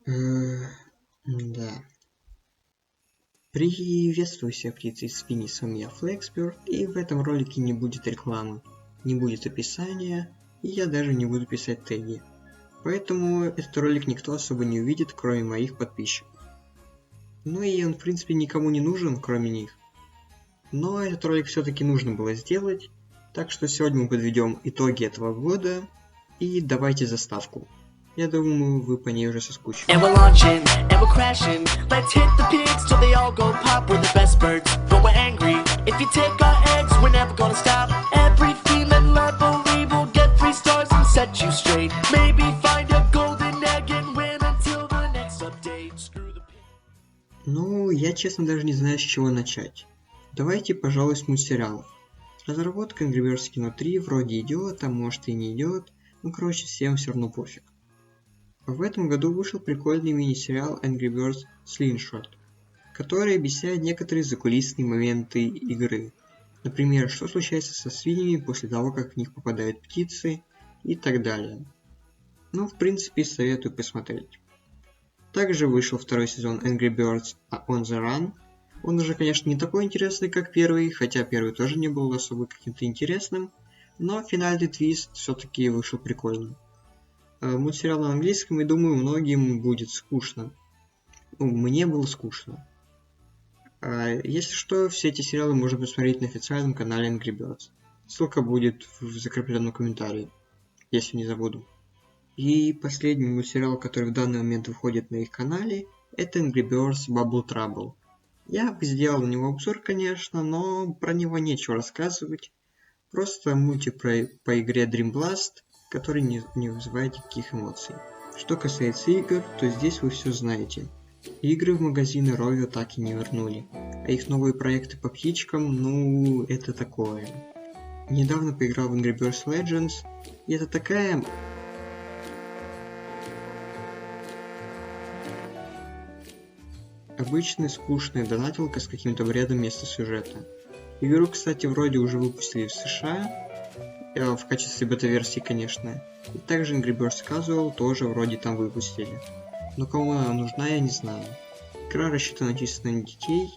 Да. Приветствую всех птиц из свиньи, с вами я Флексберг, и в этом ролике не будет рекламы, не будет описания, и я даже не буду писать теги. Поэтому этот ролик никто особо не увидит, кроме моих подписчиков. Ну и он в принципе никому не нужен, кроме них. Но этот ролик все-таки нужно было сделать, так что сегодня мы подведем итоги этого года, и давайте заставку. Я думаю, вы по ней уже соскучились. And we're launching, and we're crashing. Let's hit the pigs till they all go pop. We're the best birds, but we're angry. If you take our eggs, we're never gonna stop. Every female I believe will get 3 stars and set you straight. Maybe find a golden egg and win until the next update. Screw the pigs. Ну, я честно даже не знаю, с чего начать. Давайте, пожалуй, с мультсериалов. Разработка Angry Birds Kino 3 вроде идет, а может и не идет. Ну, короче, всем все равно пофиг. В этом году вышел прикольный мини-сериал Angry Birds Slingshot, который объясняет некоторые закулисные моменты игры. Например, что случается со свиньями после того, как в них попадают птицы и так далее. Ну, в принципе, советую посмотреть. Также вышел второй сезон Angry Birds On The Run. Он уже, конечно, не такой интересный, как первый, хотя первый тоже не был особо каким-то интересным, но финальный твист все-таки вышел прикольным. Мультсериал на английском, и думаю, многим будет скучно. Ну, мне было скучно. Если что, все эти сериалы можно посмотреть на официальном канале Angry Birds. Ссылка будет в закрепленном комментарии, если не забуду. И последний мультсериал, который в данный момент выходит на их канале, это Angry Birds Bubble Trouble. Я бы сделал на него обзор, конечно, но про него нечего рассказывать. Просто мультик по игре Dream Blast, который не вызывает никаких эмоций. Что касается игр, то здесь вы все знаете. Игры в магазины Rovio так и не вернули, а их новые проекты по птичкам, ну, это такое. Недавно поиграл в Angry Birds Legends, и это такая... обычная скучная донатилка с каким-то бредом вместо сюжета. Игру, кстати, вроде уже выпустили в США, в качестве бета-версии, конечно. И также Angry Birds Casual тоже вроде там выпустили. Но кому она нужна, я не знаю. Игра рассчитана чисто на детей.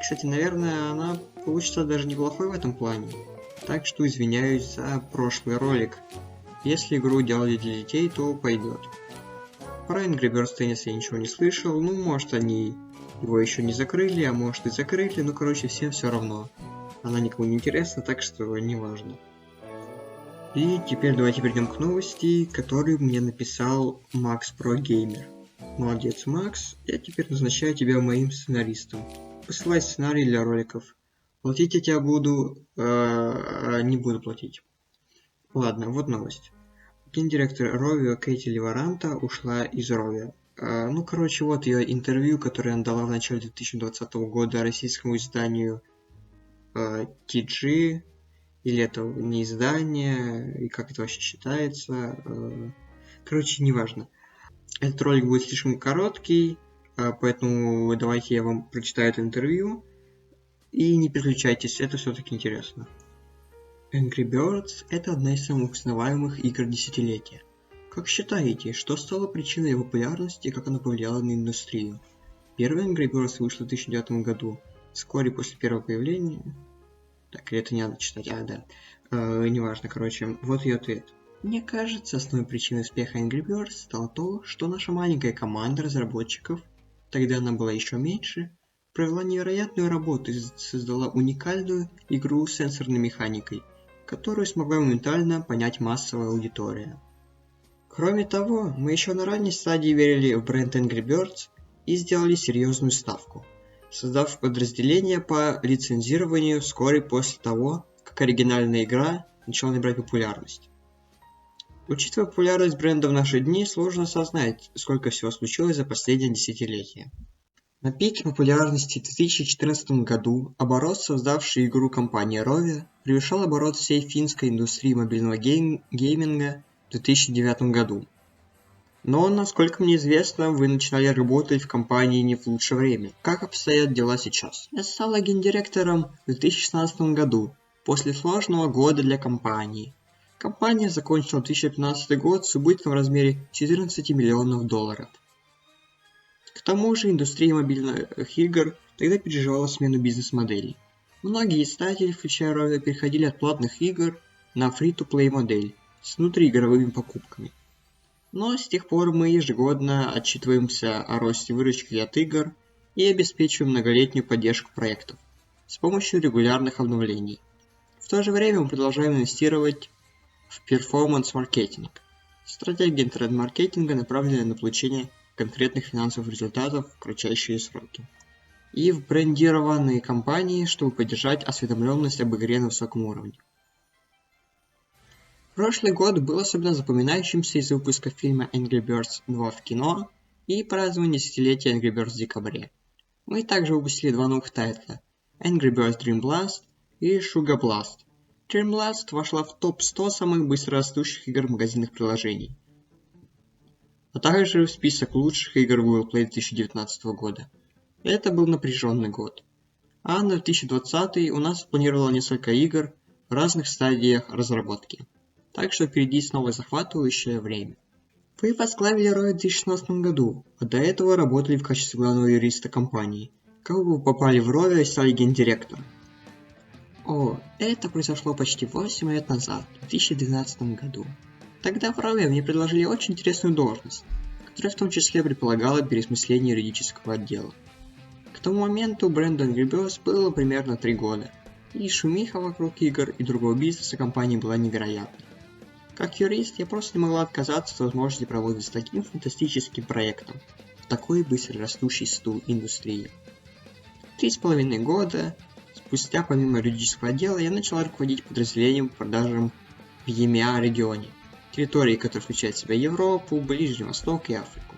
Кстати, наверное, она получится даже неплохой в этом плане. Так что извиняюсь за прошлый ролик. Если игру делали для детей, то пойдет. Про Angry Birds Tennis я ничего не слышал. Ну, может, они его еще не закрыли, а может и закрыли. Ну, короче, всем все равно. Она никому не интересна, так что не важно. И теперь давайте перейдем к новости, которую мне написал Макс Про Геймер. Молодец, Макс, я теперь назначаю тебя моим сценаристом. Посылай сценарий для роликов. Платить я тебя буду... не буду платить. Ладно, вот новость. Гендиректор Rovio Кэти Леваранта ушла из Rovio. Ну, короче, вот ее интервью, которое она дала в начале 2020 года российскому изданию TG... Или это не издание, и как это вообще считается. Короче, неважно. Этот ролик будет слишком короткий, поэтому давайте я вам прочитаю это интервью. И не переключайтесь, это все-таки интересно. Angry Birds – это одна из самых узнаваемых игр десятилетия. Как считаете, что стало причиной ее популярности и как она повлияла на индустрию? Первый Angry Birds вышел в 2009 году, вскоре после первого появления... Так, или это не надо читать? Да. Неважно, короче, вот ее ответ. Мне кажется, основной причиной успеха Angry Birds стало то, что наша маленькая команда разработчиков, тогда она была еще меньше, провела невероятную работу и создала уникальную игру с сенсорной механикой, которую смогла моментально понять массовая аудитория. Кроме того, мы еще на ранней стадии верили в бренд Angry Birds и сделали серьезную ставку, создав подразделение по лицензированию вскоре после того, как оригинальная игра начала набирать популярность. Учитывая популярность бренда в наши дни, сложно осознать, сколько всего случилось за последнее десятилетие. На пике популярности в 2014 году оборот, создавший игру компании Rovio, превышал оборот всей финской индустрии мобильного гейминга в 2009 году. Но, насколько мне известно, вы начинали работать в компании не в лучшее время. Как обстоят дела сейчас? Я стал гендиректором в 2016 году, после сложного года для компании. Компания закончила 2015 год с убытком в размере $14 миллионов. К тому же индустрия мобильных игр тогда переживала смену бизнес-моделей. Многие издатели, включая Rovio, переходили от платных игр на free-to-play модель с внутриигровыми покупками. Но с тех пор мы ежегодно отчитываемся о росте выручки от игр и обеспечиваем многолетнюю поддержку проектов с помощью регулярных обновлений. В то же время мы продолжаем инвестировать в перформанс-маркетинг. Стратегия интернет-маркетинга направлена на получение конкретных финансовых результатов в кратчайшие сроки. И в брендированные кампании, чтобы поддержать осведомленность об игре на высоком уровне. Прошлый год был особенно запоминающимся из-за выпуска фильма Angry Birds 2 в кино и празднования десятилетия Angry Birds в декабре. Мы также выпустили два новых тайтла Angry Birds Dream Blast и Sugar Blast. Dream Blast вошла в топ-100 самых быстрорастущих игр в магазинах приложений, а также в список лучших игр Google Play 2019 года. Это был напряженный год. А на 2020 у нас планировало несколько игр в разных стадиях разработки. Так что впереди снова захватывающее время. Вы возглавили Rovio в 2016 году, а до этого работали в качестве главного юриста компании. Как вы попали в Rovio и стали гендиректором? Это произошло почти 8 лет назад, в 2012 году. Тогда в Rovio мне предложили очень интересную должность, которая в том числе предполагала переосмысление юридического отдела. К тому моменту бренду Angry Birds было примерно 3 года, и шумиха вокруг игр и другого бизнеса компании была невероятной. Как юрист, я просто не могла отказаться от возможности работать с таким фантастическим проектом в такой быстрорастущей индустрии. 3,5 года спустя, помимо юридического отдела, я начала руководить подразделением по продажам в EMEA регионе, территории, которая включает в себя Европу, Ближний Восток и Африку.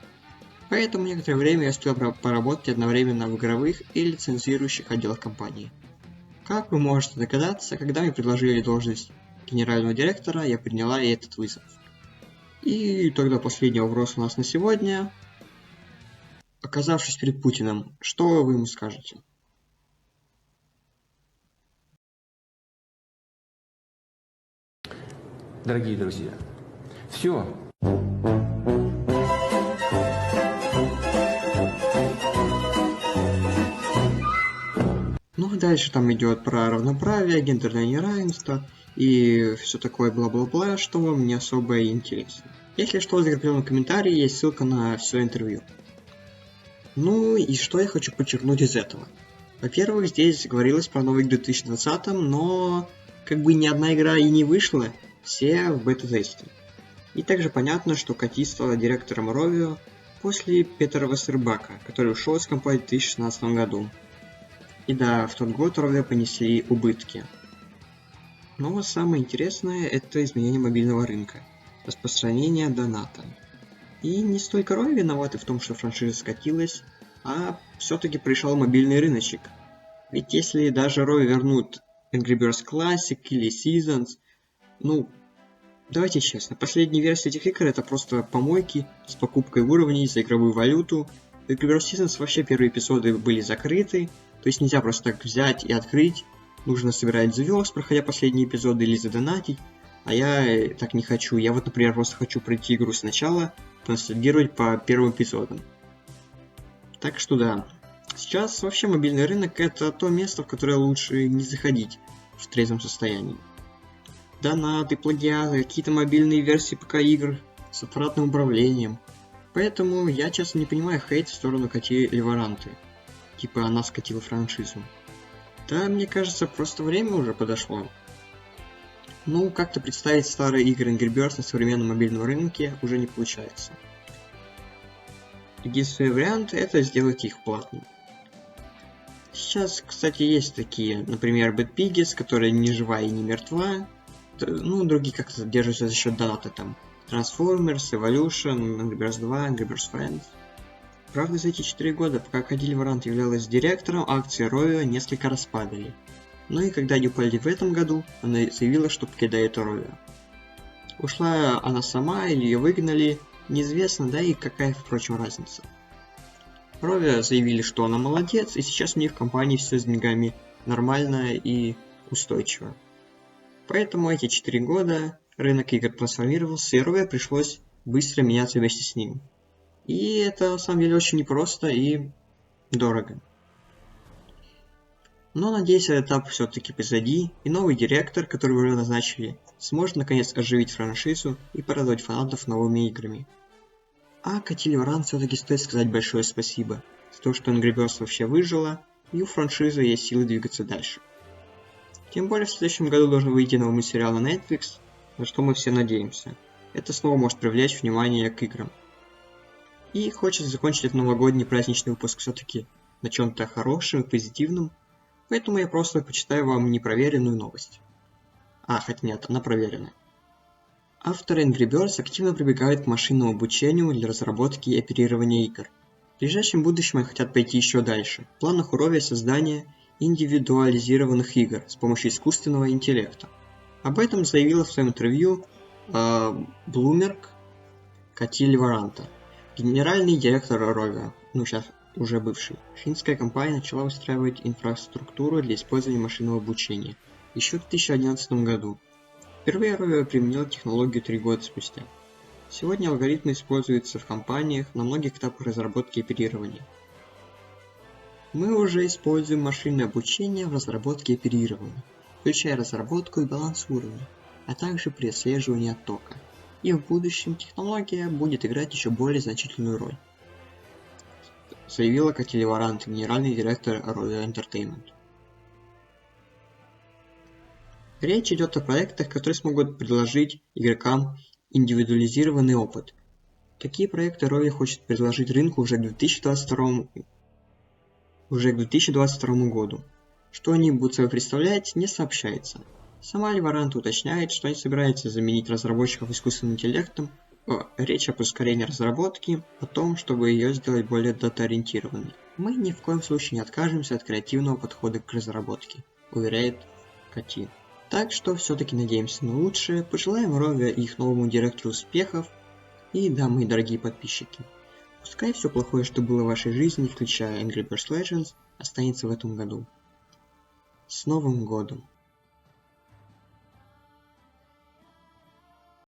Поэтому некоторое время я успел поработать одновременно в игровых и лицензирующих отделах компании. Как вы можете догадаться, когда мне предложили должность генерального директора, я приняла и этот вызов. И тогда последний вопрос у нас на сегодня. Оказавшись перед Путиным, что вы ему скажете? Дорогие друзья, все. Ну, дальше там идет про равноправие, гендерное неравенство и все такое бла-бла-бла, что вам не особо интересно. Если что, в закрепленном комментарии есть ссылка на все интервью. Ну и что я хочу подчеркнуть из этого? Во-первых, здесь говорилось про новые игры в 2020, но как бы ни одна игра и не вышла, все в бета-тесте. И также понятно, что Кати стала директором Rovio после Петера Вассербака, который ушел из компании в 2016 году. И да, в тот год Rovio понесли убытки. Но самое интересное — это изменение мобильного рынка, распространение доната. И не столько Rovio виноваты в том, что франшиза скатилась, а все-таки пришел мобильный рыночек. Ведь если даже Rovio вернут Angry Birds Classic или Seasons, ну, давайте честно, последняя версия этих игр — это просто помойки с покупкой уровней за игровую валюту. В Angry Birds Seasons вообще первые эпизоды были закрыты, то есть нельзя просто так взять и открыть, нужно собирать звезд, проходя последние эпизоды, или задонатить, а я так не хочу. Я вот, например, просто хочу пройти игру сначала, поностальгировать по первым эпизодам. Так что да, сейчас вообще мобильный рынок — это то место, в которое лучше не заходить в трезвом состоянии. Донаты, плагиаты, какие-то мобильные версии ПК-игр с аппаратным управлением. Поэтому я честно не понимаю хейт в сторону Кати Леваранты. Типа она скатила франшизу. Да, мне кажется, просто время уже подошло. Ну, как-то представить старые игры Angry Birds на современном мобильном рынке уже не получается. Единственный вариант — это сделать их платными. Сейчас, кстати, есть такие, например, Bad Piggies, которая не жива и не мертва. Ну, другие как-то держатся за счет доната, там Transformers, Evolution, Angry Birds 2, Angry Birds Friends. Правда, за эти 4 года, пока Кати Леварант являлась директором, акции Rovio несколько раз падали. Ну и когда они упали в этом году, она заявила, что покидает Rovio. Ушла она сама или ее выгнали, неизвестно, да и какая, впрочем, разница. Rovio заявили, что она молодец, и сейчас у них в компании все с деньгами нормально и устойчиво. Поэтому эти 4 года рынок игр трансформировался, и Rovio пришлось быстро меняться вместе с ним. И это на самом деле очень непросто и дорого. Но надеюсь, этот этап все-таки позади, и новый директор, который уже назначили, сможет наконец оживить франшизу и порадовать фанатов новыми играми. А Катиле Варант все-таки стоит сказать большое спасибо за то, что Angry Birds вообще выжила, и у франшизы есть силы двигаться дальше. Тем более в следующем году должен выйти новый сериал на Netflix, на что мы все надеемся. Это снова может привлечь внимание к играм. И хочется закончить этот новогодний праздничный выпуск все-таки на чем-то хорошем и позитивном, поэтому я просто почитаю вам непроверенную новость. Хотя нет, она проверена. Авторы Angry Birds активно прибегают к машинному обучению для разработки и оперирования игр. В ближайшем будущем они хотят пойти еще дальше. В планах у Rovio создание индивидуализированных игр с помощью искусственного интеллекта. Об этом заявила в своем интервью Bloomberg Катиле Варанта, генеральный директор Rovio, сейчас уже бывший. Финская компания начала выстраивать инфраструктуру для использования машинного обучения еще в 2011 году. Впервые Rovio применил технологию 3 года спустя. Сегодня алгоритмы используются в компаниях на многих этапах разработки и оперирования. Мы уже используем машинное обучение в разработке и оперировании, включая разработку и баланс уровня, а также при отслеживании оттока. И в будущем технология будет играть еще более значительную роль, заявила Катиле Варант, генеральный директор Rovio Entertainment. Речь идет о проектах, которые смогут предложить игрокам индивидуализированный опыт. Такие проекты Rovio хочет предложить рынку уже к 2022 году. Что они будут собой представлять, не сообщается. Сама Варант уточняет, что они собираются заменить разработчиков искусственным интеллектом. Речь об ускорении разработки, о том, чтобы ее сделать более дата-ориентированной. Мы ни в коем случае не откажемся от креативного подхода к разработке, уверяет Кати. Так что все-таки надеемся на лучшее, пожелаем Rovio и их новому директору успехов, и да, мои дорогие подписчики, пускай все плохое, что было в вашей жизни, включая Angry Birds Legends, останется в этом году. С Новым годом!